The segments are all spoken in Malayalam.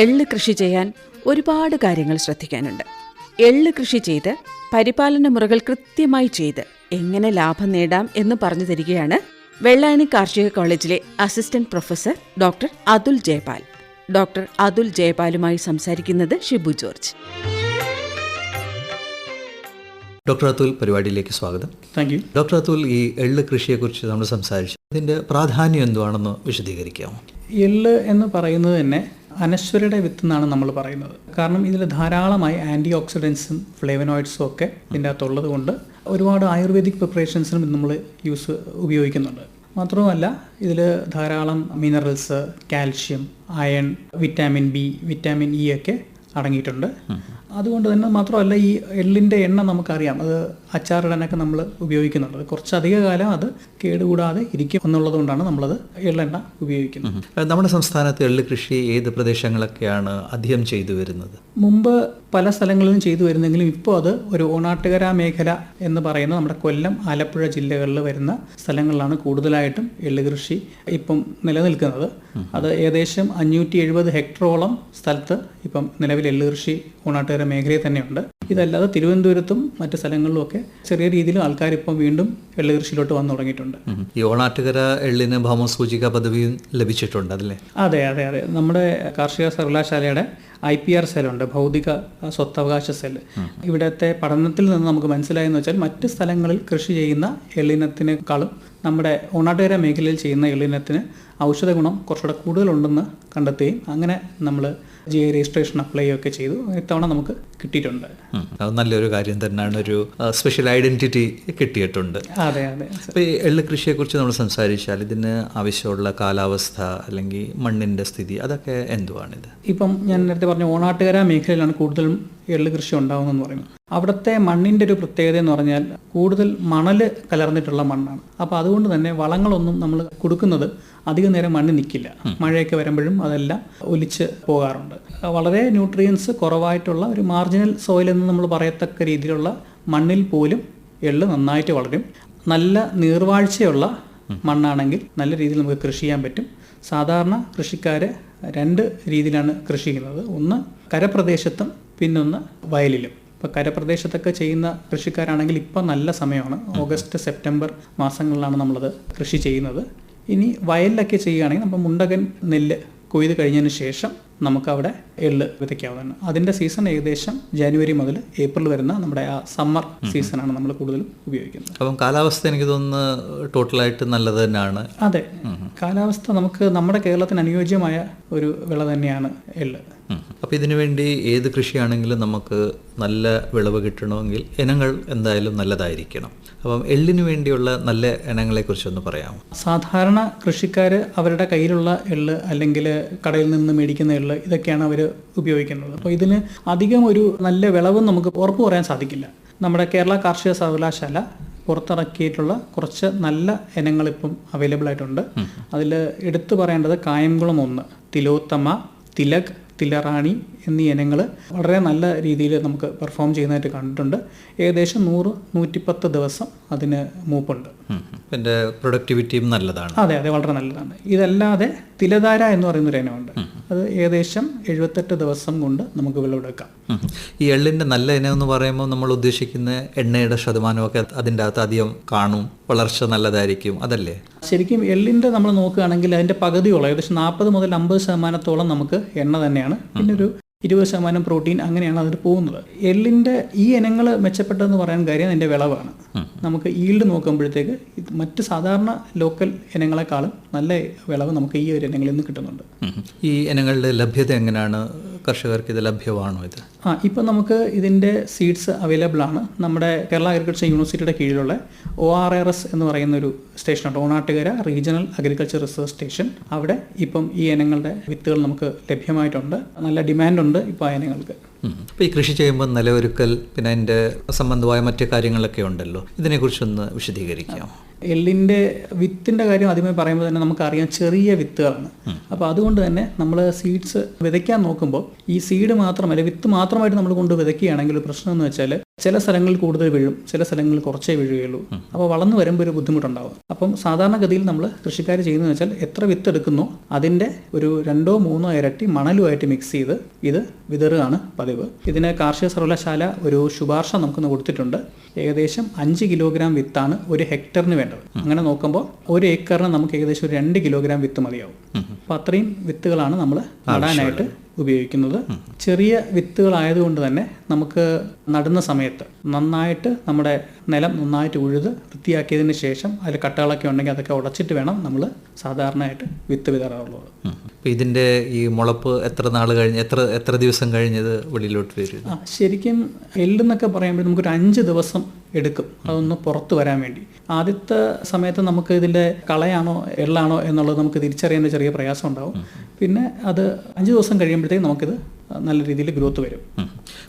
എള്ള് കൃഷി ചെയ്യാൻ ഒരുപാട് കാര്യങ്ങൾ ശ്രദ്ധിക്കാനുണ്ട്. എള്ള് കൃഷി ചെയ്ത് പരിപാലന മുറകൾ കൃത്യമായി ചെയ്ത് എങ്ങനെ ലാഭം നേടാം എന്ന് പറഞ്ഞു തരികയാണ് വെള്ളായണി കാർഷിക കോളേജിലെ assistant professor doctor Athul Jayapal. Doctor Athul ജയപാലുമായി സംസാരിക്കുന്നത് ഷിബു ജോർജ്. ഡോക്ടർ അതുൽ, പരിപാടിയിലേക്ക് സ്വാഗതം. Thank you. ഡോക്ടർ അതുൽ, ഈ എള്ള് കൃഷിയെക്കുറിച്ച് നമ്മൾ സംസാരിച്ചു. അതിൻ്റെ പ്രാധാന്യം എന്തുവാണെന്ന് വിശദീകരിക്കാമോ? എള്ള് എന്ന് പറയുന്നത് തന്നെ അനശ്വരയുടെ വിത്ത് എന്നാണ് നമ്മൾ പറയുന്നത്. കാരണം ഇതിൽ ധാരാളമായി ആൻറ്റി ഓക്സിഡൻസും ഫ്ലേവനോയിഡ്സും ഒക്കെ ഇതിൻ്റെ അകത്തുള്ളത് കൊണ്ട് ഒരുപാട് ആയുർവേദിക് പ്രിപ്പറേഷൻസിനും നമ്മൾ ഉപയോഗിക്കുന്നുണ്ട്. മാത്രവുമല്ല, ഇതിൽ ധാരാളം minerals, calcium, iron, vitamin B, vitamin E ഒക്കെ അടങ്ങിയിട്ടുണ്ട്. അതുകൊണ്ട് തന്നെ മാത്രമല്ല, ഈ എള്ളിൻ്റെ എണ്ണ നമുക്കറിയാം, അത് അച്ചാറിടാനൊക്കെ നമ്മൾ ഉപയോഗിക്കുന്നുണ്ട്. കുറച്ചധിക കാലം അത് കേടുകൂടാതെ ഇരിക്കും എന്നുള്ളത് കൊണ്ടാണ് നമ്മളത് എള്ളെണ്ണ ഉപയോഗിക്കുന്നത്. നമ്മുടെ സംസ്ഥാനത്ത് എള്ള് കൃഷി ഏത് പ്രദേശങ്ങളൊക്കെയാണ് അധികം ചെയ്തു വരുന്നത്? മുമ്പ് പല സ്ഥലങ്ങളിലും ചെയ്തു വരുന്നെങ്കിലും ഇപ്പോൾ അത് ഒരു ഓണാട്ടുകര മേഖല എന്ന് പറയുന്ന നമ്മുടെ കൊല്ലം, ആലപ്പുഴ ജില്ലകളിൽ വരുന്ന സ്ഥലങ്ങളിലാണ് കൂടുതലായിട്ടും എള്ള് കൃഷി ഇപ്പം നിലനിൽക്കുന്നത്. അത് ഏകദേശം 570 ഹെക്ടറോളം സ്ഥലത്ത് ഇപ്പം നിലവിൽ എള്ള് കൃഷി ഓണാട്ടുകര മേഖലയിൽ തന്നെയുണ്ട്. ഇതല്ലാതെ തിരുവനന്തപുരത്തും മറ്റ് സ്ഥലങ്ങളിലുമൊക്കെ ചെറിയ രീതിയിൽ ആൾക്കാർ ഇപ്പം വീണ്ടും എള്ള് കൃഷിയിലോട്ട് വന്നു തുടങ്ങിയിട്ടുണ്ട്. ഈ ഓണാട്ടുകര എള്ളിന് ഭൗമസൂചിക പദവിയും ലഭിച്ചിട്ടുണ്ട്, അതല്ലേ? അതെ. നമ്മുടെ കാർഷിക സർവകലാശാലയുടെ IPR സെല്ലുണ്ട്, ഭൗതിക സ്വത്തവകാശ സെല്ല്. ഇവിടുത്തെ പഠനത്തിൽ നിന്ന് നമുക്ക് മനസ്സിലായെന്ന് വെച്ചാൽ മറ്റ് സ്ഥലങ്ങളിൽ കൃഷി ചെയ്യുന്ന എള്ളിനത്തിനേക്കാളും നമ്മുടെ ഓണാട്ടുകര മേഖലയിൽ ചെയ്യുന്ന എള്ളിനത്തിന് ഔഷധ ഗുണം കുറച്ചുകൂടെ കൂടുതലുണ്ടെന്ന് കണ്ടെത്തുകയും അങ്ങനെ നമ്മൾ GI രജിസ്ട്രേഷൻ അപ്ലൈ ഒക്കെ ചെയ്തു. ഇത്തവണ നമുക്ക് കിട്ടിയിട്ടുണ്ട്. അത് നല്ലൊരു കാര്യം തന്നെയാണ്. ഒരു സ്പെഷ്യൽ ഐഡന്റിറ്റി കിട്ടിയിട്ടുണ്ട്. അതെ. അപ്പോൾ ഈ എള്ള് കൃഷിയെക്കുറിച്ച് നമ്മൾ സംസാരിച്ചാൽ ഇതിന് ആവശ്യമുള്ള കാലാവസ്ഥ അല്ലെങ്കിൽ മണ്ണിൻ്റെ സ്ഥിതി, അതൊക്കെ എന്തുവാണിത്? ഇപ്പം ഞാൻ നേരത്തെ പറഞ്ഞ ഓണാട്ടുകര മേഖലയിലാണ് കൂടുതലും എള്ള് കൃഷി ഉണ്ടാകുന്നതെന്ന് പറയുന്നത്. അവിടുത്തെ മണ്ണിൻ്റെ ഒരു പ്രത്യേകത എന്ന് പറഞ്ഞാൽ കൂടുതൽ മണൽ കലർന്നിട്ടുള്ള മണ്ണാണ്. അപ്പോൾ അതുകൊണ്ട് തന്നെ വളങ്ങളൊന്നും നമ്മൾ കൊടുക്കുന്നത് അധികം നേരം മണ്ണിൽ നിൽക്കില്ല. മഴയൊക്കെ വരുമ്പോഴും അതെല്ലാം ഒലിച്ച് പോകാറുണ്ട്. വളരെ ന്യൂട്രിയൻസ് കുറവായിട്ടുള്ള ഒരു മാർജിനൽ സോയിൽ എന്ന് നമ്മൾ പറയത്തക്ക രീതിയിലുള്ള മണ്ണിൽ പോലും എള്ള് നന്നായിട്ട് വളരും. നല്ല നീർവാഴ്ചയുള്ള മണ്ണാണെങ്കിൽ നല്ല രീതിയിൽ നമുക്ക് കൃഷി ചെയ്യാൻ പറ്റും. സാധാരണ കൃഷിക്കാർ 2 രീതിയിലാണ് കൃഷി ചെയ്യുന്നത്. ഒന്ന് കരപ്രദേശത്തും പിന്നൊന്ന് വയലിലും. ഇപ്പോൾ കരപ്രദേശത്തൊക്കെ ചെയ്യുന്ന കൃഷിക്കാരാണെങ്കിൽ ഇപ്പം നല്ല സമയമാണ്, ഓഗസ്റ്റ് സെപ്റ്റംബർ മാസങ്ങളിലാണ് നമ്മളത് കൃഷി ചെയ്യുന്നത്. ഇനി വയലിലൊക്കെ ചെയ്യുകയാണെങ്കിൽ നമ്മൾ മുണ്ടകൻ നെല്ല് കൊയ്ത് കഴിഞ്ഞതിന് ശേഷം നമുക്കവിടെ എള്ള് വിതയ്ക്കാവുന്നതാണ്. അതിൻ്റെ സീസൺ ഏകദേശം ജനുവരി മുതൽ ഏപ്രിൽ വരുന്ന നമ്മുടെ ആ സമ്മർ സീസണാണ് നമ്മൾ കൂടുതലും ഉപയോഗിക്കുന്നത്. അപ്പം കാലാവസ്ഥ എനിക്ക് തോന്നുന്നു ടോട്ടലായിട്ട് നല്ലത് തന്നെയാണ്. അതെ, കാലാവസ്ഥ നമുക്ക് നമ്മുടെ കേരളത്തിന് അനുയോജ്യമായ ഒരു വിള തന്നെയാണ് എള്ള്. അപ്പോൾ ഇതിനു വേണ്ടി ഏത് കൃഷിയാണെങ്കിലും നമുക്ക് നല്ല വിളവ് കിട്ടണമെങ്കിൽ ഇനങ്ങൾ എന്തായാലും നല്ലതായിരിക്കണം. അപ്പം എള്ളിന് വേണ്ടിയുള്ള നല്ല ഇനങ്ങളെക്കുറിച്ചൊന്ന് പറയാമോ? സാധാരണ കൃഷിക്കാർ അവരുടെ കയ്യിലുള്ള എള്ള് അല്ലെങ്കിൽ കടയിൽ നിന്ന് മേടിക്കുന്ന എള്ള് ഇതൊക്കെയാണ് അവർ ഉപയോഗിക്കുന്നത്. അപ്പോൾ ഇതിന് അധികം ഒരു നല്ല വിളവും നമുക്ക് ഉറപ്പ് പറയാൻ സാധിക്കില്ല. നമ്മുടെ കേരള കാർഷിക സർവകലാശാല പുറത്തിറക്കിയിട്ടുള്ള കുറച്ച് നല്ല ഇനങ്ങൾ ഇപ്പം അവൈലബിൾ ആയിട്ടുണ്ട്. അതിൽ എടുത്തു പറയേണ്ടത് കായംകുളം 1, തിലോത്തമ, തിലക്, തിലറാണി എന്നീ ഇനങ്ങൾ വളരെ നല്ല രീതിയിൽ നമുക്ക് പെർഫോം ചെയ്യുന്നതായിട്ട് കണ്ടിട്ടുണ്ട്. ഏകദേശം 100-110 ദിവസം അതിന് മൂപ്പുണ്ട്. എൻ്റെ പ്രൊഡക്ടിവിറ്റിയും നല്ലതാണ്. അതെ, വളരെ നല്ലതാണ്. ഇതല്ലാതെ തിലധാര എന്ന് പറയുന്നൊരു ഇനമുണ്ട്. അത് ഏകദേശം 78 ദിവസം കൊണ്ട് നമുക്ക് വിളവെടുക്കാം. ഈ എള്ളിൻ്റെ നല്ല ഇനം എന്ന് പറയുമ്പോൾ നമ്മൾ ഉദ്ദേശിക്കുന്ന എണ്ണയുടെ ശതമാനമൊക്കെ അതിൻ്റെ അകത്ത് അധികം കാണും, വളർച്ച നല്ലതായിരിക്കും, അതല്ലേ? ശരിക്കും എള്ളിൻ്റെ നമ്മൾ നോക്കുകയാണെങ്കിൽ അതിൻ്റെ പകുതിയോളം ഏകദേശം 40 മുതൽ 50% നമുക്ക് എണ്ണ തന്നെയാണ്. പിന്നെ ഒരു 20% പ്രോട്ടീൻ, അങ്ങനെയാണ് അതിൽ പോകുന്നത്. എള്ളിൻ്റെ ഈ ഇനങ്ങൾ മെച്ചപ്പെട്ടതെന്ന് പറയാൻ കാര്യം അതിൻ്റെ വിളവാണ്. നമുക്ക് ഈൽഡ് നോക്കുമ്പോഴത്തേക്ക് മറ്റ് സാധാരണ ലോക്കൽ ഇനങ്ങളെക്കാളും നല്ല വിളവ് നമുക്ക് ഈ ഒരു ഇനങ്ങളിൽ നിന്ന് കിട്ടുന്നുണ്ട്. ഈ ഇനങ്ങളുടെ ലഭ്യത എങ്ങനെയാണ്? കർഷകർക്ക് ഇത് ലഭ്യമാണോ? ഇത് ഇപ്പം നമുക്ക് ഇതിൻ്റെ സീഡ്സ് അവൈലബിൾ ആണ്. നമ്മുടെ കേരള അഗ്രികൾച്ചർ യൂണിവേഴ്സിറ്റിയുടെ കീഴിലുള്ള ORRS എന്ന് പറയുന്ന ഒരു സ്റ്റേഷനുണ്ട്, Onattukara regional agriculture research station. അവിടെ ഇപ്പം ഈ ഇനങ്ങളുടെ വിത്തുകൾ നമുക്ക് ലഭ്യമായിട്ടുണ്ട്. നല്ല ഡിമാൻഡുണ്ട് ഇപ്പോൾ ആ ഇനങ്ങൾക്ക്. അപ്പോൾ ഈ കൃഷി ചെയ്യുമ്പോൾ നിലയൊരുക്കൽ, പിന്നെ അതിൻ്റെ സംബന്ധമായ മറ്റു കാര്യങ്ങളൊക്കെ ഉണ്ടല്ലോ, ഇതിനെക്കുറിച്ചൊന്ന് വിശദീകരിക്കാം. എള്ളിൻ്റെ വിത്തിൻ്റെ കാര്യം ആദ്യമേ പറയുമ്പോൾ തന്നെ നമുക്കറിയാം ചെറിയ വിത്തുകളാണ്. അപ്പോൾ അതുകൊണ്ട് തന്നെ നമ്മൾ സീഡ്സ് വിതയ്ക്കാൻ നോക്കുമ്പോൾ ഈ സീഡ് മാത്രമല്ല വിത്ത് മാത്രമായിട്ട് നമ്മൾ കൊണ്ട് വിതയ്ക്കുകയാണെങ്കിൽ ഒരു പ്രശ്നം എന്ന് വെച്ചാൽ ചില സ്ഥലങ്ങളിൽ കൂടുതൽ വീഴും, ചില സ്ഥലങ്ങളിൽ കുറച്ചേ വീഴുകയുള്ളൂ. അപ്പോൾ വളർന്നു വരുമ്പോൾ ഒരു ബുദ്ധിമുട്ടുണ്ടാവും. അപ്പം സാധാരണഗതിയിൽ നമ്മൾ കൃഷിക്കാർ ചെയ്യുന്നതെന്ന് വെച്ചാൽ എത്ര വിത്ത് എടുക്കുന്നോ അതിൻ്റെ ഒരു 2-3 ഇരട്ടി മണലുമായിട്ട് മിക്സ് ചെയ്ത് ഇത് വിതറുകയാണ് പതിവ്. ഇതിന് കാർഷിക സർവകലാശാല ഒരു ശുപാർശ നമുക്കൊന്ന് കൊടുത്തിട്ടുണ്ട്. ഏകദേശം 5 കിലോഗ്രാം വിത്താണ് ഒരു ഹെക്ടറിന് വേണ്ടത്. അങ്ങനെ നോക്കുമ്പോൾ 1 ഏക്കറിന് നമുക്ക് ഏകദേശം ഒരു 2 കിലോഗ്രാം വിത്ത് മതിയാവും. അപ്പോൾ അത്രയും വിത്തുകളാണ് നമ്മൾ നടാനായിട്ട് ഉപയോഗിക്കുന്നത്. ചെറിയ വിത്തുകളായതുകൊണ്ട് തന്നെ നമുക്ക് നടുന്ന സമയത്ത് നന്നായിട്ട് നമ്മുടെ നിലം നന്നായിട്ട് ഉഴുത് വൃത്തിയാക്കിയതിന് ശേഷം അതിൽ കട്ടകളൊക്കെ ഉണ്ടെങ്കിൽ അതൊക്കെ ഉടച്ചിട്ട് വേണം നമ്മൾ സാധാരണയായിട്ട് വിത്ത് വിതറാറുള്ളത്. ഇതിന്റെ ഈ മുളപ്പ് എത്ര നാൾ കഴിഞ്ഞ് എത്ര ദിവസം കഴിഞ്ഞത് വെളിയിലോട്ട് വരും? ശരിക്കും എള്ളെന്നൊക്കെ പറയുമ്പോൾ നമുക്കൊരു 5 ദിവസം എടുക്കും അതൊന്ന് പുറത്ത് വരാൻ വേണ്ടി. ആദ്യത്തെ സമയത്ത് നമുക്ക് ഇതിൻ്റെ കളയാണോ എള്ളാണോ എന്നുള്ളത് നമുക്ക് തിരിച്ചറിയാൻ ചെറിയ പ്രയാസം ഉണ്ടാവും. പിന്നെ അത് 5 ദിവസം കഴിയുമ്പോഴത്തേക്ക് നമുക്കിത് നല്ല രീതിയിൽ ഗ്രോത്ത് വരും.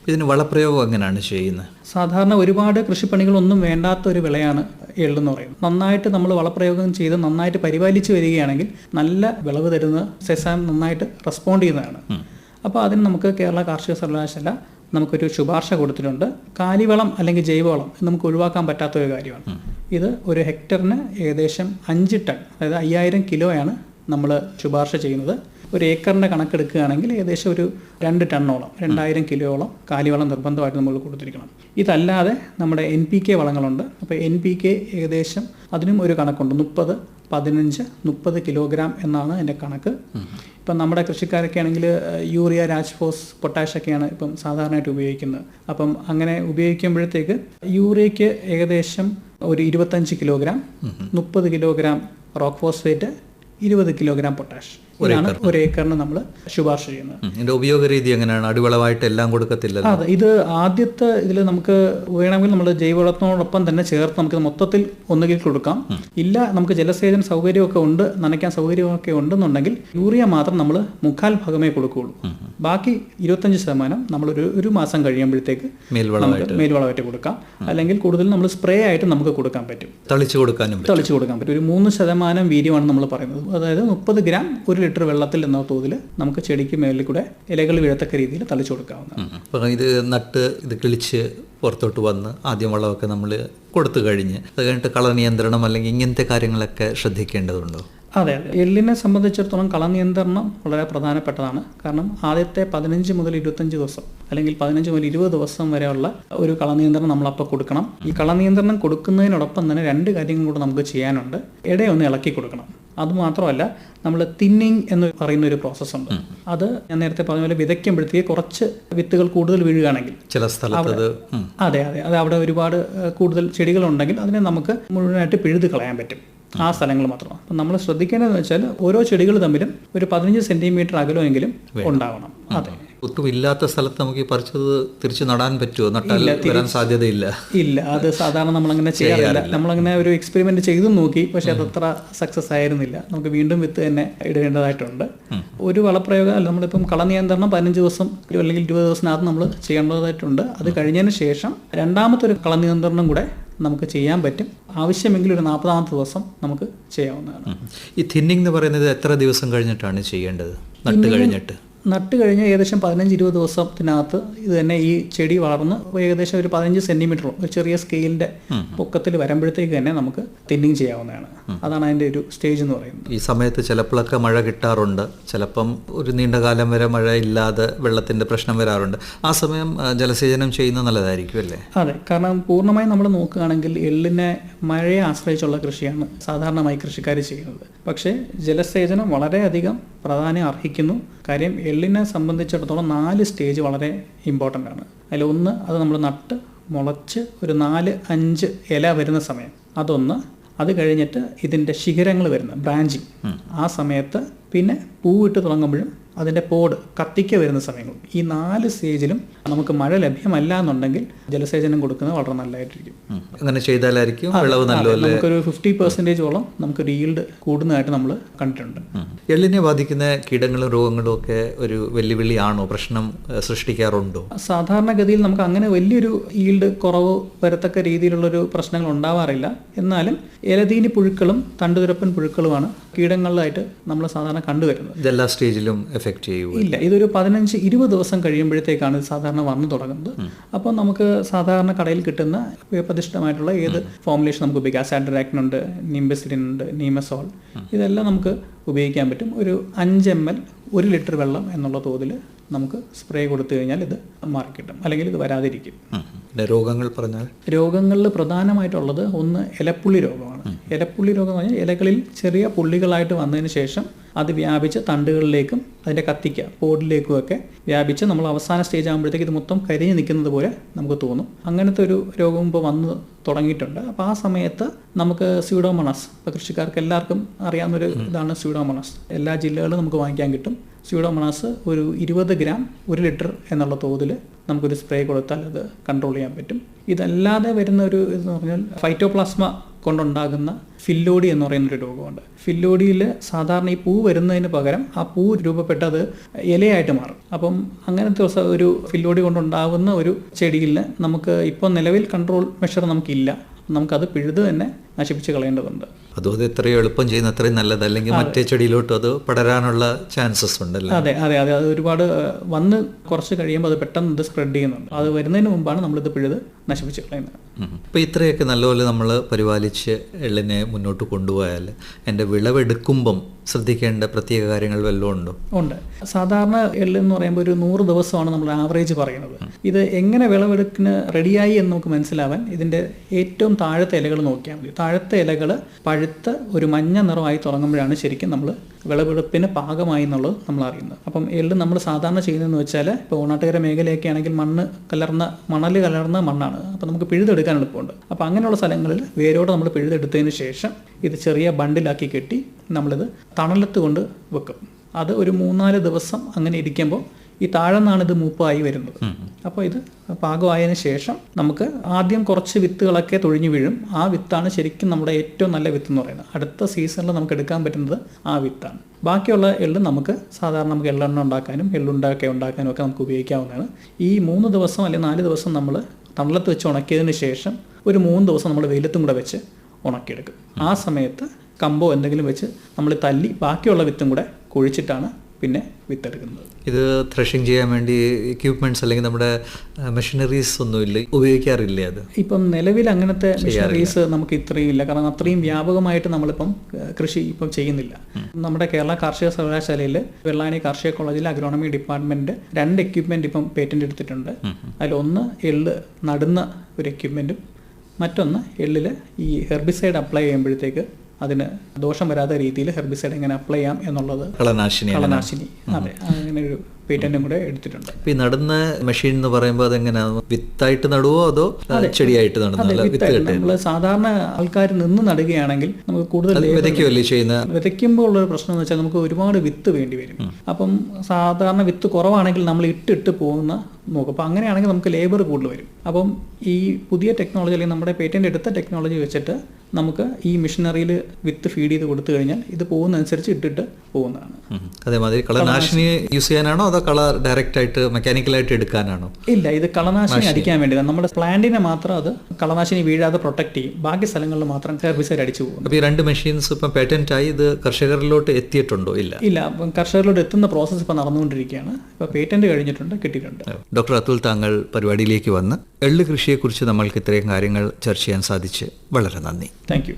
ഇതിന് വളപ്രയോഗം എങ്ങനെയാണ് ചെയ്യുന്നത്? സാധാരണ ഒരുപാട് കൃഷിപ്പണികളൊന്നും വേണ്ടാത്ത ഒരു വിളയാണ് എള്ളെന്ന് പറയുന്നത്. നന്നായിട്ട് നമ്മൾ വളപ്രയോഗം ചെയ്ത് നന്നായിട്ട് പരിപാലിച്ച് വരികയാണെങ്കിൽ നല്ല വിളവ് തരുന്ന സെസാം നന്നായിട്ട് റെസ്പോണ്ട് ചെയ്യുന്നതാണ്. അപ്പോൾ അതിന് നമുക്ക് കേരള കാർഷിക സർവകലാശാല നമുക്കൊരു ശുപാർശ കൊടുത്തിട്ടുണ്ട്. കാലിവളം അല്ലെങ്കിൽ ജൈവവളം നമുക്ക് ഒഴിവാക്കാൻ പറ്റാത്ത ഒരു കാര്യമാണ്. ഇത് ഒരു ഹെക്ടറിന് ഏകദേശം 5 ടൺ, അതായത് 5000 കിലോയാണ് നമ്മൾ ശുപാർശ ചെയ്യുന്നത്. ഒരു ഏക്കറിൻ്റെ കണക്കെടുക്കുകയാണെങ്കിൽ ഏകദേശം ഒരു 2 ടണ്ണോളം 2000 കിലോയോളം കാലിവളം നിർബന്ധമായിട്ട് നമ്മൾ കൊടുത്തിരിക്കണം. ഇതല്ലാതെ നമ്മുടെ NPK വളങ്ങളുണ്ട്. അപ്പോൾ NPK ഏകദേശം അതിനും ഒരു കണക്കുണ്ട്. 30, 15, 30 കിലോഗ്രാം എന്നാണ് എൻ്റെ കണക്ക്. ഇപ്പം നമ്മുടെ കൃഷിക്കാരൊക്കെ ആണെങ്കിൽ യൂറിയ, രാജ്ഫോസ്, പൊട്ടാഷൊക്കെയാണ് ഇപ്പം സാധാരണയായിട്ട് ഉപയോഗിക്കുന്നത്. അപ്പം അങ്ങനെ ഉപയോഗിക്കുമ്പോഴത്തേക്ക് യൂറിയയ്ക്ക് ഏകദേശം ഒരു 25 kilogram, 30 kilogram rock phosphate, 20 kilogram potash ഇതാണ് ഒരു ഏക്കറിന് നമ്മൾ ശുപാർശ ചെയ്യുന്നത്. ഇതിന്റെ ഉപയോഗ രീതി എങ്ങനെയാണ്? അടിവളമായിട്ട് എല്ലാം കൊടുക്കത്തില്ല? അതെ, ഇത് ആദ്യത്തെ ഇതിൽ നമുക്ക് വേണമെങ്കിൽ നമ്മൾ ജൈവവളത്തിനോടൊപ്പം തന്നെ ചേർത്ത് നമുക്ക് മൊത്തത്തിൽ ഒന്നുകിൽ കൊടുക്കാം. ഇല്ല നമുക്ക് ജലസേചന സൗകര്യമൊക്കെ ഉണ്ട്, നനയ്ക്കാൻ സൗകര്യമൊക്കെ ഉണ്ടെന്നുണ്ടെങ്കിൽ യൂറിയ മാത്രം നമ്മൾ 1/4 ഭാഗമേ കൊടുക്കുകയുള്ളൂ. ബാക്കി 25% നമ്മൾ ഒരു മാസം കഴിയുമ്പോഴത്തേക്ക് മേൽവളമായിട്ട് കൊടുക്കാം. അല്ലെങ്കിൽ കൂടുതൽ നമ്മൾ സ്പ്രേ ആയിട്ട് നമുക്ക് കൊടുക്കാൻ പറ്റും. തളിച്ചു കൊടുക്കാൻ പറ്റും. ഒരു 3% വീര്യമാണ് നമ്മൾ പറയുന്നത്. അതായത് 30 ഗ്രാം 1 ലിറ്റർ വെള്ളത്തിൽ എന്ന തോതിൽ നമുക്ക് ചെടിക്ക് മേലിൽ കൂടെ ഇലകൾ വീഴത്തക്ക രീതിയിൽ തളിച്ചു കൊടുക്കാവുന്നതാണ്. ഇത് നട്ട് ഇത് കിളിച്ച് പുറത്തോട്ട് വന്ന് ആദ്യം വളമൊക്കെ നമ്മൾ കൊടുത്തു കഴിഞ്ഞ് അത് കഴിഞ്ഞിട്ട് കള നിയന്ത്രണം അല്ലെങ്കിൽ ഇങ്ങനത്തെ കാര്യങ്ങളൊക്കെ ശ്രദ്ധിക്കേണ്ടതുണ്ടോ? അതെ, എള്ളിനെ സംബന്ധിച്ചിടത്തോളം കളനിയന്ത്രണം വളരെ പ്രധാനപ്പെട്ടതാണ്. കാരണം ആദ്യത്തെ 15 മുതൽ 25 ദിവസം അല്ലെങ്കിൽ 15 മുതൽ 20 ദിവസം വരെയുള്ള ഒരു കളനിയന്ത്രണം നമ്മളപ്പോൾ കൊടുക്കണം. ഈ കളനിയന്ത്രണം കൊടുക്കുന്നതിനോടൊപ്പം തന്നെ 2 കാര്യങ്ങൾ കൂടെ നമുക്ക് ചെയ്യാനുണ്ട്. ഇടയൊന്ന് ഇളക്കി കൊടുക്കണം. അതുമാത്രമല്ല, നമ്മൾ തിന്നിങ് എന്ന് പറയുന്ന ഒരു പ്രോസസ്സുണ്ട്. അത് ഞാൻ നേരത്തെ പറഞ്ഞ പോലെ വിതയ്ക്കുമ്പോഴത്തേക്ക് കുറച്ച് വിത്തുകൾ കൂടുതൽ വീഴുകയാണെങ്കിൽ ചില സ്ഥലത്ത് അതെ അവിടെ ഒരുപാട് കൂടുതൽ ചെടികളുണ്ടെങ്കിൽ അതിനെ നമുക്ക് മുഴുവനായിട്ട് പിഴുത് കളയാൻ പറ്റും. ആ സ്ഥലങ്ങൾ മാത്രമാണ്. അപ്പം നമ്മൾ ശ്രദ്ധിക്കേണ്ടതെന്ന് വെച്ചാൽ ഓരോ ചെടികൾ തമ്മിലും ഒരു 15 സെന്റിമീറ്റർ അകലമെങ്കിലും ഉണ്ടാവണം. അതെ, ഒട്ടും ഇല്ലാത്ത സ്ഥലത്ത് നമുക്ക് ഈ പറിച്ചത് തിരിച്ചു നടാൻ പറ്റുമോ? നട്ടാൽ വരാൻ സാധ്യതയില്ല. ഇല്ല, അത് സാധാരണ നമ്മളങ്ങനെ ചെയ്യാറില്ല. നമ്മളങ്ങനെ ഒരു എക്സ്പെരിമെന്റ് ചെയ്തു നോക്കി, പക്ഷെ അതത്ര സക്സസ് ആയിരുന്നില്ല. നമുക്ക് വീണ്ടും വിത്ത് തന്നെ ഇടേണ്ടതായിട്ടുണ്ട്. ഒരു വളപ്രയോഗം അല്ല, നമ്മളിപ്പം കളനിയന്ത്രണം 15 ദിവസം അല്ലെങ്കിൽ 20 ദിവസത്തിനകത്ത് നമ്മൾ ചെയ്യേണ്ടതായിട്ടുണ്ട്. അത് കഴിഞ്ഞതിന് ശേഷം രണ്ടാമത്തെ ഒരു കളനിയന്ത്രണം കൂടെ നമുക്ക് ചെയ്യാൻ പറ്റും. ആവശ്യമെങ്കിൽ ഒരു 40ാമത്തെ ദിവസം നമുക്ക് ചെയ്യാവുന്നതാണ്. ഈ തിന്നിങ് എന്ന് പറയുന്നത് എത്ര ദിവസം കഴിഞ്ഞിട്ടാണ് ചെയ്യേണ്ടത്? നട്ട് കഴിഞ്ഞ് ഏകദേശം 15-20 ദിവസത്തിനകത്ത് ഇത് തന്നെ ഈ ചെടി വളർന്ന് ഏകദേശം ഒരു 15 സെന്റിമീറ്റർ ഒരു ചെറിയ സ്കെയിലിന്റെ പൊക്കത്തിൽ വരുമ്പോഴത്തേക്ക് തന്നെ നമുക്ക് തിന്നിങ് ചെയ്യാവുന്നതാണ്. അതാണ് അതിന്റെ ഒരു സ്റ്റേജ് എന്ന് പറയുന്നത്. ഈ സമയത്ത് ചിലപ്പോഴൊക്കെ മഴ കിട്ടാറുണ്ട്, ചിലപ്പം ഒരു നീണ്ട കാലം വരെ മഴ ഇല്ലാതെ വെള്ളത്തിന്റെ പ്രശ്നം വരാറുണ്ട്. ആ സമയം ജലസേചനം ചെയ്യുന്നത് നല്ലതായിരിക്കും അല്ലേ? അതെ, കാരണം പൂർണ്ണമായും നമ്മൾ നോക്കുകയാണെങ്കിൽ എള്ളിനെ മഴയെ ആശ്രയിച്ചുള്ള കൃഷിയാണ് സാധാരണമായി കൃഷിക്കാർ ചെയ്യുന്നത്. പക്ഷേ ജലസേചനം വളരെയധികം പ്രാധാന്യം അർഹിക്കുന്നു. കാര്യം എള്ളിനെ സംബന്ധിച്ചിടത്തോളം 4 സ്റ്റേജ് വളരെ ഇമ്പോർട്ടൻ്റ് ആണ്. അതിലൊന്ന്, അത് നമ്മൾ നട്ട് മുളച്ച് ഒരു 4-5 ഇല വരുന്ന സമയം അതൊന്ന്. അത് കഴിഞ്ഞിട്ട് ഇതിൻ്റെ ശിഖരങ്ങൾ വരുന്ന ബ്രാഞ്ചിങ് ആ സമയത്ത്, പിന്നെ പൂവിട്ട് തുടങ്ങുമ്പോഴും അതിൻ്റെ പോട് കത്തിക്ക വരുന്ന സമയങ്ങളും, ഈ 4 സ്റ്റേജിലും നമുക്ക് മഴ ലഭ്യമല്ല എന്നുണ്ടെങ്കിൽ ജലസേചനം കൊടുക്കുന്നത് വളരെ നല്ലതായിട്ടിരിക്കും. അങ്ങനെ ചെയ്താലായിരിക്കും വിളവ് നല്ലതല്ലേ? നമുക്കൊരു 50% നമുക്കൊരു ഈൽഡ് കൂടുന്നതായിട്ട് നമ്മൾ കണ്ടിട്ടുണ്ട്. എള്ളിനെ ബാധിക്കുന്ന കീടങ്ങളും രോഗങ്ങളും ഒക്കെ ഒരു വെല്ലുവിളിയാണോ? പ്രശ്നം സൃഷ്ടിക്കാറുണ്ടോ? സാധാരണഗതിയിൽ നമുക്ക് അങ്ങനെ വലിയൊരു ഈൽഡ് കുറവ് വരത്തക്ക രീതിയിലുള്ളൊരു പ്രശ്നങ്ങൾ ഉണ്ടാവാറില്ല. എന്നാലും ഇലതീനി പുഴുക്കളും തണ്ടുതുരപ്പൻ പുഴുക്കളുമാണ് കീടങ്ങളിലായിട്ട് നമ്മൾ സാധാരണ കണ്ടുവരുന്നത്. ഇതെല്ലാ സ്റ്റേജിലും എഫക്റ്റ് ചെയ്യുമോ? ഇല്ല, ഇതൊരു 15-20 ദിവസം കഴിയുമ്പോഴത്തേക്കാണ് ഇത് സാധാരണ വന്നു തുടങ്ങുന്നത്. അപ്പോൾ നമുക്ക് സാധാരണ കടയിൽ കിട്ടുന്ന പ്രതിഷ്ഠമായിട്ടുള്ള ഏത് ഫോർമുലേഷൻ നമുക്ക് ഉപയോഗിക്കാം. സാഡ്രാക്റ്റിൻ ഉണ്ട്, നിംബസിഡിൻ ഉണ്ട്, നീമസോൾ, ഇതെല്ലാം നമുക്ക് ഉപയോഗിക്കാൻ പറ്റും. ഒരു 5 ml 1 ലിറ്റർ വെള്ളം എന്നുള്ള തോതിൽ നമുക്ക് സ്പ്രേ കൊടുത്തു കഴിഞ്ഞാൽ ഇത് മാറിക്കിട്ടും, അല്ലെങ്കിൽ ഇത് വരാതിരിക്കും. രോഗങ്ങൾ പറഞ്ഞാൽ രോഗങ്ങളിൽ പ്രധാനമായിട്ടുള്ളത് ഒന്ന് ഇലപ്പുള്ളി രോഗമാണ്. ഇലപ്പുള്ളി രോഗം എന്ന് പറഞ്ഞാൽ ഇലകളിൽ ചെറിയ പുള്ളികളായിട്ട് വന്നതിന് ശേഷം അത് വ്യാപിച്ച് തണ്ടുകളിലേക്കും അതിൻ്റെ കത്തിക്ക പോഡിലേക്കും ഒക്കെ വ്യാപിച്ച് നമ്മൾ അവസാന സ്റ്റേജ് ആകുമ്പോഴത്തേക്ക് ഇത് മൊത്തം കരിഞ്ഞ് നിൽക്കുന്നത് പോലെ നമുക്ക് തോന്നും. അങ്ങനത്തെ ഒരു രോഗം ഇപ്പോൾ വന്ന് തുടങ്ങിയിട്ടുണ്ട്. അപ്പോൾ ആ സമയത്ത് നമുക്ക് സ്യൂഡോമോണാസ്, ഇപ്പോൾ കൃഷിക്കാർക്ക് എല്ലാവർക്കും അറിയാവുന്നൊരു ഇതാണ് സ്യൂഡോമോണാസ്. എല്ലാ ജില്ലകളിലും നമുക്ക് വാങ്ങിക്കാൻ കിട്ടും. സ്യൂഡോമോണാസ് ഒരു 20 ഗ്രാം 1 ലിറ്റർ എന്നുള്ള തോതിൽ നമുക്കൊരു സ്പ്രേ കൊടുത്താൽ അത് കൺട്രോൾ ചെയ്യാൻ പറ്റും. ഇതല്ലാതെ വരുന്ന ഒരു ഇതെന്ന് പറഞ്ഞാൽ ഫൈറ്റോപ്ലാസ്മ കൊണ്ടുണ്ടാകുന്ന ഫില്ലോഡി എന്ന് പറയുന്നൊരു രോഗമുണ്ട്. ഫില്ലോഡിയിൽ സാധാരണ ഈ പൂ വരുന്നതിന് പകരം ആ പൂ രൂപപ്പെട്ടത് ഇലയായിട്ട് മാറും. അപ്പം അങ്ങനത്തെ ഒരു ഫില്ലോഡി കൊണ്ടുണ്ടാകുന്ന ഒരു ചെടിയിൽ നമുക്ക് ഇപ്പോൾ നിലവിൽ കൺട്രോൾ മെഷർ നമുക്കില്ല. നമുക്കത് പിഴുത് തന്നെ നശിപ്പിച്ച് കളയേണ്ടതുണ്ട്. അതും അത് എത്രയോ എളുപ്പം ചെയ്യുന്ന അത്രയും നല്ലത്, അല്ലെങ്കിൽ മറ്റേ ചെടിയിലോട്ടും അത് പടരാനുള്ള ചാൻസസ് ഉണ്ടല്ലോ. അതെ അതെ അതെ അത് ഒരുപാട് വന്ന് കുറച്ച് കഴിയുമ്പോൾ അത് പെട്ടെന്ന് ഇത് സ്പ്രെഡ് ചെയ്യുന്നുണ്ട്. അത് വരുന്നതിന് മുമ്പാണ് നമ്മളിത് പിഴുത് നശിപ്പിച്ച് കളയുന്നത്. അപ്പോൾ ഇത്രയൊക്കെ നല്ലപോലെ നമ്മൾ പരിപാലിച്ച് എള്ളിനെ മുന്നോട്ട് കൊണ്ടുപോയാൽ എൻ്റെ വിളവെടുക്കുമ്പം ശ്രദ്ധിക്കേണ്ട പ്രത്യേക കാര്യങ്ങൾ വല്ലതും ഉണ്ടോ? ഉണ്ട്. സാധാരണ എള്ള് എന്ന് പറയുമ്പോൾ ഒരു 100 ദിവസമാണ് നമ്മൾ ആവറേജ് പറയുന്നത്. ഇത് എങ്ങനെ വിളവെടുക്കിന് റെഡിയായി എന്ന് നമുക്ക് മനസ്സിലാവാൻ ഇതിൻ്റെ ഏറ്റവും താഴത്തെ ഇലകൾ നോക്കിയാൽ മതി. താഴത്തെ ഇലകൾ പഴുത്ത് ഒരു മഞ്ഞ നിറമായി തുടങ്ങുമ്പോഴാണ് ശരിക്കും നമ്മൾ വിളവെടുപ്പിന് പാകമായി എന്നുള്ളത് നമ്മൾ അറിയുന്നത്. അപ്പം എള്ള് നമ്മൾ സാധാരണ ചെയ്യുന്നതെന്ന് വെച്ചാൽ ഇപ്പോൾ ഓണാട്ടുകര മേഖലയൊക്കെ ആണെങ്കിൽ മണ്ണ് കലർന്ന മണൽ കലർന്ന മണ്ണാണ്. അപ്പോൾ നമുക്ക് പിഴുതെടുക്കാൻ എളുപ്പമുണ്ട്. അപ്പോൾ അങ്ങനെയുള്ള സ്ഥലങ്ങളിൽ വേരോടെ നമ്മൾ പിഴുതെടുത്തതിന് ശേഷം ഇത് ചെറിയ ബണ്ടിലാക്കി കെട്ടി നമ്മളിത് തണലത്ത് കൊണ്ട് വെക്കും. അത് ഒരു 3-4 ദിവസം അങ്ങനെ ഇരിക്കുമ്പോൾ ഈ താഴെന്നാണ് ഇത് മൂപ്പായി വരുന്നത്. അപ്പോൾ ഇത് പാകമായതിനു ശേഷം നമുക്ക് ആദ്യം കുറച്ച് വിത്തുകളൊക്കെ തൊഴിഞ്ഞു വീഴും. ആ വിത്താണ് ശരിക്കും നമ്മുടെ ഏറ്റവും നല്ല വിത്ത് എന്ന് പറയുന്നത്. അടുത്ത സീസണിൽ നമുക്ക് എടുക്കാൻ പറ്റുന്നത് ആ വിത്താണ്. ബാക്കിയുള്ള എള്ള് നമുക്ക് സാധാരണ നമുക്ക് എള്ളെണ്ണ ഉണ്ടാക്കാനും ഉണ്ടാക്കാനും ഒക്കെ നമുക്ക് ഉപയോഗിക്കാവുന്നതാണ്. ഈ 3 ദിവസം അല്ലെങ്കിൽ 4 ദിവസം നമ്മൾ തണലത്ത് വെച്ച് ഉണക്കിയതിന് ശേഷം ഒരു 3 ദിവസം നമ്മൾ വെയിലത്തും കൂടെ വെച്ച് ഉണക്കിയെടുക്കും. ആ സമയത്ത് കമ്പോ എന്തെങ്കിലും വെച്ച് നമ്മൾ തല്ലി ബാക്കിയുള്ള വിത്തും കൂടെ കുഴിച്ചിട്ടാണ് പിന്നെ വിത്തെടുക്കുന്നത്. ഇത് ത്രഷിങ് ചെയ്യാൻ വേണ്ടി എക്യുപ്മെന്റ്സ് അല്ലെങ്കിൽ നമ്മുടെ മെഷീനറീസ് ഒന്നുമില്ല, ഉപയോഗിക്കാറില്ലേ? അത് ഇപ്പം നിലവിൽ അങ്ങനത്തെ മെഷീനറീസ് നമുക്ക് ഇത്രയും ഇല്ല. കാരണം അത്രയും വ്യാപകമായിട്ട് നമ്മളിപ്പം കൃഷി ഇപ്പം ചെയ്യുന്നില്ല. നമ്മുടെ കേരള കാർഷിക സർവകലാശാലയിൽ വെള്ളായണി കാർഷിക കോളേജിലെ അഗ്രോണമി ഡിപ്പാർട്ട്മെന്റ് 2 എക്യുപ്മെന്റ് ഇപ്പം പേറ്റന്റ് എടുത്തിട്ടുണ്ട്. അതിലൊന്ന് എള്ള് നടുന്ന ഒരു എക്യുപ്മെന്റും മറ്റൊന്ന് എള്ളിൽ ഈ ഹെർബിസൈഡ് അപ്ലൈ ചെയ്യുമ്പോഴത്തേക്ക് അതിന് ദോഷം വരാത്ത രീതിയിൽ ഹെർബിസൈഡ് എങ്ങനെ അപ്ലൈ ചെയ്യാം എന്നുള്ളത് കളനാശിനി അതെ അങ്ങനെ ഒരു പേറ്റന്റും കൂടെ എടുത്തിട്ടുണ്ട്. ഈ നടുന്ന മെഷീൻ എന്ന് പറയുമ്പോൾ അതെങ്ങനെയാണ്, വിത്തായിട്ട് നടുവോ അതോ ചെടിയായിട്ട് നമ്മൾ സാധാരണ ആൾക്കാർ നിന്ന് നടുകയാണെങ്കിൽ നമുക്ക് കൂടുതൽ വിതയ്ക്കുമ്പോൾ ഉള്ളൊരു പ്രശ്നം എന്ന് വെച്ചാൽ നമുക്ക് ഒരുപാട് വിത്ത് വേണ്ടി വരും. അപ്പം സാധാരണ വിത്ത് കുറവാണെങ്കിൽ നമ്മൾ ഇട്ടിട്ട് പോകുന്ന നോക്കും. അപ്പം അങ്ങനെയാണെങ്കിൽ നമുക്ക് ലേബർ കൂടുതൽ വരും. അപ്പം ഈ പുതിയ ടെക്നോളജി അല്ലെങ്കിൽ നമ്മുടെ പേറ്റന്റ് എടുത്ത ടെക്നോളജി വെച്ചിട്ട് നമുക്ക് ഈ മെഷീനറിയിൽ വിത്ത് ഫീഡ് ചെയ്ത് കൊടുത്തു കഴിഞ്ഞാൽ ഇത് പോകുന്നതനുസരിച്ച് ഇട്ടിട്ട് പോകുന്നതാണ്. അതേമാതിരി കളനാശിനി യൂസ് ചെയ്യാനാണോ അതോ കള ഡയറക്റ്റ് ആയിട്ട് മെക്കാനിക്കലായിട്ട് എടുക്കാനാണോ? ഇല്ല, ഇത് കളനാശിനി അടിക്കാൻ വേണ്ടിയാണ്. നമ്മുടെ പ്ലാന്റിനെ മാത്രം അത് കളനാശിനി വീഴാതെ പ്രൊട്ടക്ട് ചെയ്യും. ബാക്കി സ്ഥലങ്ങളിൽ മാത്രം ഹെർബിസൈഡ് അടിച്ചു പോകും. അപ്പോൾ ഈ 2 മെഷീൻസ് ഇപ്പം പേറ്റന്റ് ആയി ഇത് കർഷകരിലോട്ട് എത്തിയിട്ടുണ്ടോ? ഇല്ല, കർഷകരിലോട്ട് എത്തുന്ന പ്രോസസ്സ് ഇപ്പം നടന്നുകൊണ്ടിരിക്കുകയാണ്. ഇപ്പോൾ പേറ്റന്റ് കഴിഞ്ഞിട്ടുണ്ട്, കിട്ടിയിട്ടുണ്ട്. ഡോക്ടർ അതുൽ, താങ്കൾ പരിപാടിയിലേക്ക് വന്ന് എള്ള് കൃഷിയെക്കുറിച്ച് നമ്മൾക്ക് ഇത്രയും കാര്യങ്ങൾ ചർച്ച ചെയ്യാൻ സാധിച്ച് വളരെ നന്ദി. Thank you.